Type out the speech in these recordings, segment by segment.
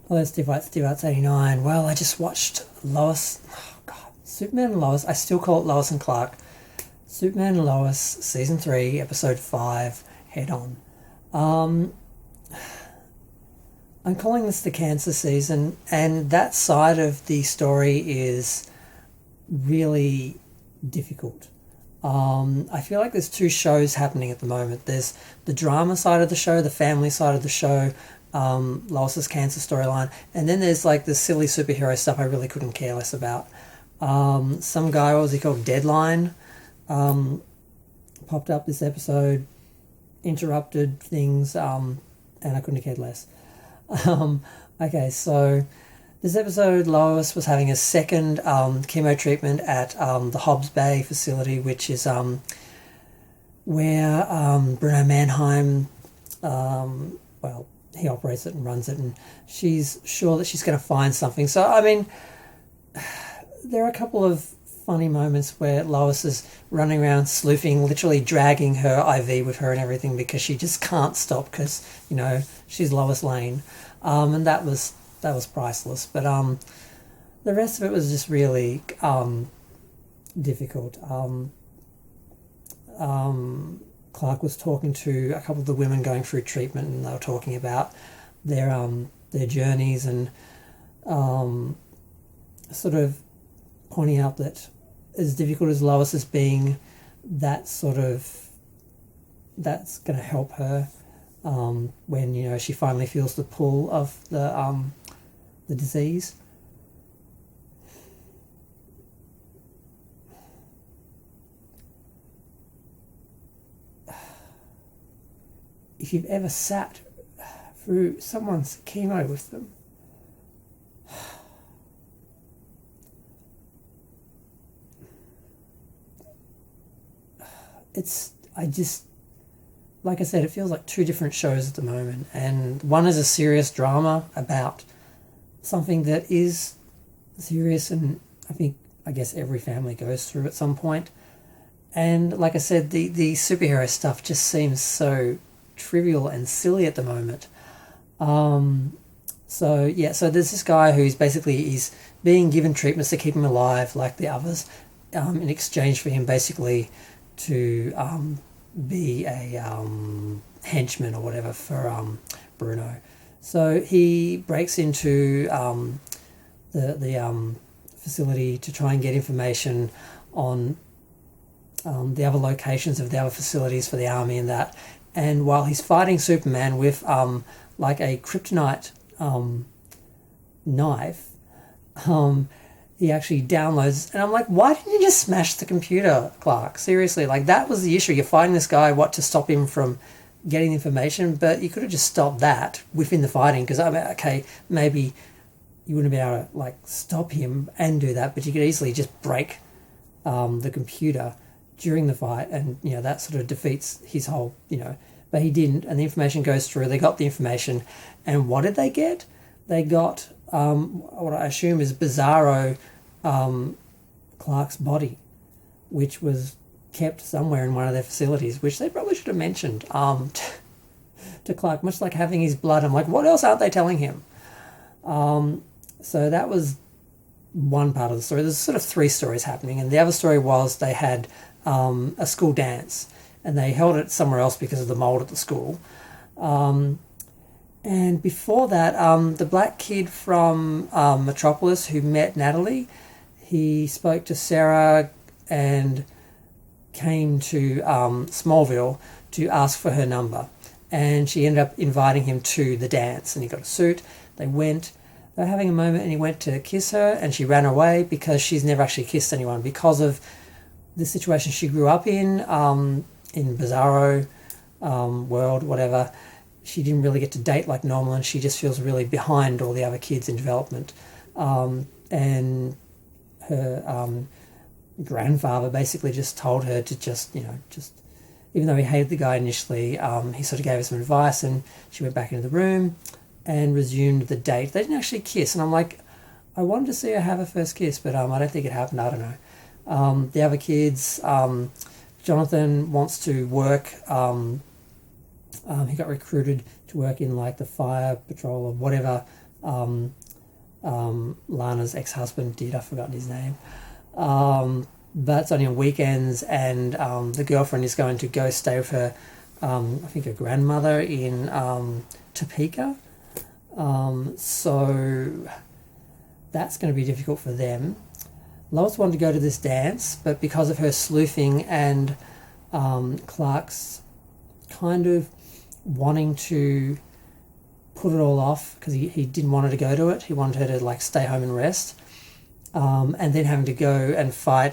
Hello, Steve Arts 89. Well, I just watched Lois. Oh, God. Superman and Lois. I still call it Lois and Clark. Superman and Lois, Season 3, Episode 5, Head On. Um, I'm calling this the cancer season, and that side of the story is really difficult. I feel like there's two shows happening at the moment. There's the drama side of the show, the family side of the show, Lois's cancer storyline, and then there's like the silly superhero stuff I really couldn't care less about. Some guy, what was he called, Deadline, popped up this episode, interrupted things, and I couldn't have cared less. Okay, so this episode, Lois was having a second chemo treatment at the Hobbs Bay facility, which is where Bruno Mannheim, well, he operates it and runs it, and she's sure that she's going to find something. So, I mean, there are a couple of funny moments where Lois is running around sleuthing, literally dragging her IV with her and everything because she just can't stop because, she's Lois Lane. And that was priceless. But the rest of it was just really difficult. Clark was talking to a couple of the women going through treatment, and they were talking about their journeys and sort of pointing out that as difficult as Lois is being, that's going to help her when she finally feels the pull of the disease. If you've ever sat through someone's chemo with them, like I said, it feels like two different shows at the moment, and one is a serious drama about something that is serious, and I guess every family goes through at some point. And like I said, the superhero stuff just seems so trivial and silly at the moment. So there's this guy he's being given treatments to keep him alive like the others, in exchange for him basically to be a henchman or whatever for Bruno. So he breaks into the facility to try and get information on the other locations of the other facilities for the army and that. And while he's fighting Superman with like a kryptonite knife, he actually downloads, and I'm like, why didn't you just smash the computer, Clark? Seriously, like that was the issue. You're fighting this guy, to stop him from getting information, but you could have just stopped that within the fighting, because okay, maybe you wouldn't be able to like stop him and do that, but you could easily just break the computer during the fight, and that sort of defeats his whole, but he didn't, and the information goes through. They got the information, and what did they get? They got what I assume is Bizarro Clark's body, which was kept somewhere in one of their facilities, which they probably should have mentioned to Clark, much like having his blood. I'm like, what else aren't they telling him? So that was one part of the story. There's sort of three stories happening, and the other story was they had a school dance, and they held it somewhere else because of the mold at the school. And before that, the black kid from Metropolis who met Natalie, he spoke to Sarah and came to Smallville to ask for her number. And she ended up inviting him to the dance, and he got a suit. They went. They were having a moment, and he went to kiss her, and she ran away because she's never actually kissed anyone because of the situation she grew up in Bizarro world, whatever. She didn't really get to date like normal, and she just feels really behind all the other kids in development. And her grandfather basically just told her to just even though he hated the guy initially, he sort of gave her some advice, and she went back into the room and resumed the date. They didn't actually kiss, and I'm like, I wanted to see her have a first kiss, but I don't think it happened. I don't know. The other kids, Jonathan wants to work. He got recruited to work in like the fire patrol or whatever Lana's ex-husband did. I've forgotten his name. But it's only on weekends, and the girlfriend is going to go stay with her, I think her grandmother in Topeka. So that's going to be difficult for them. Lois wanted to go to this dance, but because of her sleuthing and Clark's kind of wanting to put it all off, because he didn't want her to go to it. He wanted her to like stay home and rest. And then having to go and fight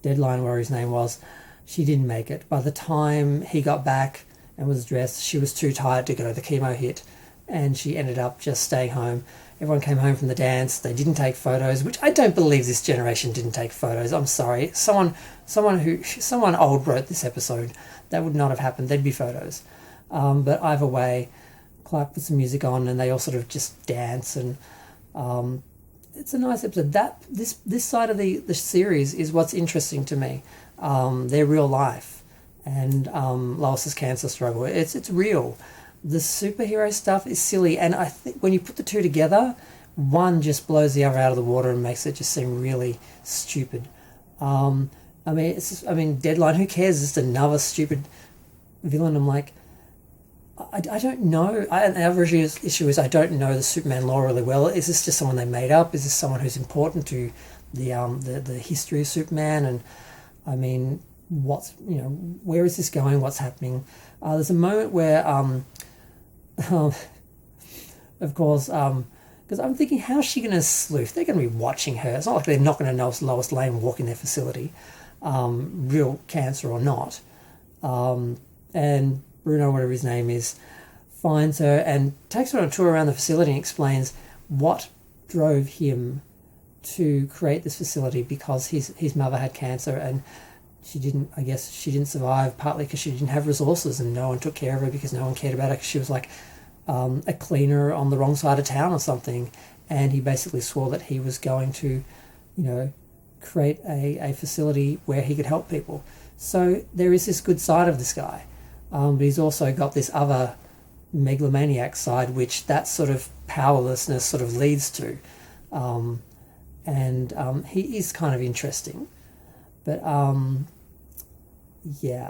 Deadline, where his name was, she didn't make it. By the time he got back and was dressed, she was too tired to go. The chemo hit, and she ended up just staying home. Everyone came home from the dance. They didn't take photos, which I don't believe this generation didn't take photos. I'm sorry. Someone old wrote this episode. That would not have happened. There'd be photos. But either way, Clark put some music on, and they all sort of just dance, and it's a nice episode. This side of the series is what's interesting to me. Their real life, and Lois's cancer struggle. It's real. The superhero stuff is silly, and I think when you put the two together, one just blows the other out of the water and makes it just seem really stupid. Deadline. Who cares? It's just another stupid villain. I'm like, I don't know. The other issue is I don't know the Superman lore really well. Is this just someone they made up? Is this someone who's important to the history of Superman? And I mean, where is this going? What's happening? There's a moment where, of course, because I'm thinking, how's she going to sleuth? They're going to be watching her. It's not like they're not going to know Lois Lane walk in their facility, real cancer or not. And Bruno, whatever his name is, finds her and takes her on a tour around the facility and explains what drove him to create this facility, because his mother had cancer and she didn't survive, partly because she didn't have resources and no one took care of her because no one cared about her, because she was like a cleaner on the wrong side of town or something. And he basically swore that he was going to, create a facility where he could help people. So there is this good side of this guy. But he's also got this other megalomaniac side, which that sort of powerlessness sort of leads to. He is kind of interesting. But,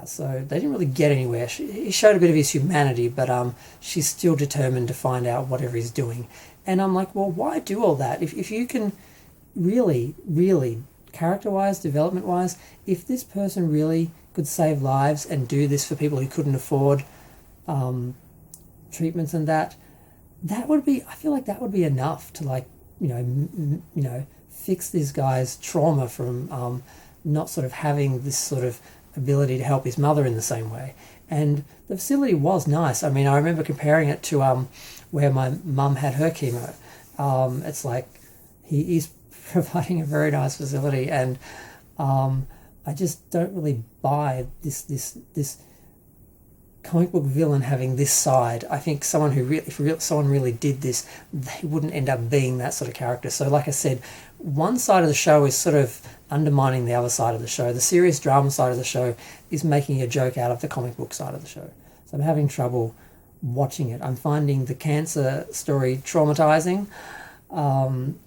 so they didn't really get anywhere. He showed a bit of his humanity, but she's still determined to find out whatever he's doing. And I'm like, well, why do all that? If you can really, really, character-wise, development-wise, if this person really could save lives and do this for people who couldn't afford treatments and that would be, I feel like that would be enough to fix this guy's trauma from not sort of having this sort of ability to help his mother in the same way. And the facility was nice. I mean, I remember comparing it to where my mum had her chemo. It's like he is providing a very nice facility, and I just don't really buy this comic book villain having this side. I think someone if someone really did this, they wouldn't end up being that sort of character. So like I said, one side of the show is sort of undermining the other side of the show. The serious drama side of the show is making a joke out of the comic book side of the show. So I'm having trouble watching it. I'm finding the cancer story traumatizing, and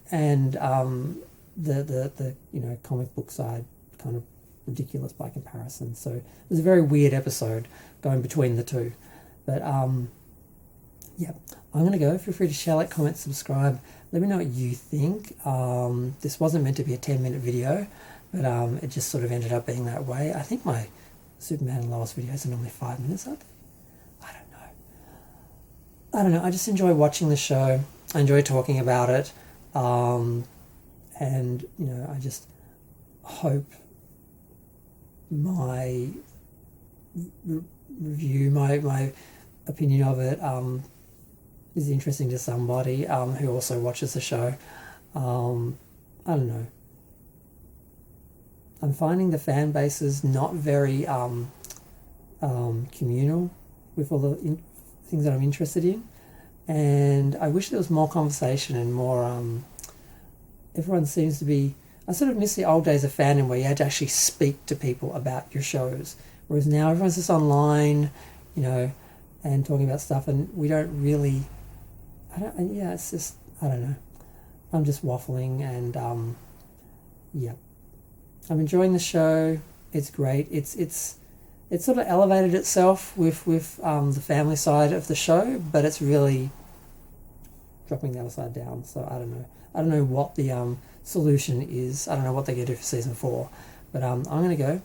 the comic book side kind of ridiculous by comparison. So it was a very weird episode going between the two. But I'm going to go. Feel free to share, like, comment, subscribe. Let me know what you think. This wasn't meant to be a 10-minute video, but it just sort of ended up being that way. I think my Superman and Lois videos are normally 5 minutes, aren't they? I don't know. I just enjoy watching the show. I enjoy talking about it. And, I just hope my review, my opinion of it is interesting to somebody who also watches the show. I don't know. I'm finding the fan bases not very communal with all the things that I'm interested in, and I wish there was more conversation and more. Everyone seems to be. I sort of miss the old days of fandom where you had to actually speak to people about your shows, whereas now everyone's just online, and talking about stuff, and we don't really. I Yeah, it's just, I don't know. I'm just waffling, and yeah, I'm enjoying the show. It's great. It's sort of elevated itself with the family side of the show, but it's really dropping the other side down. So I don't know. I don't know what the solution is. I don't know what they're going to do for season 4, but I'm going to go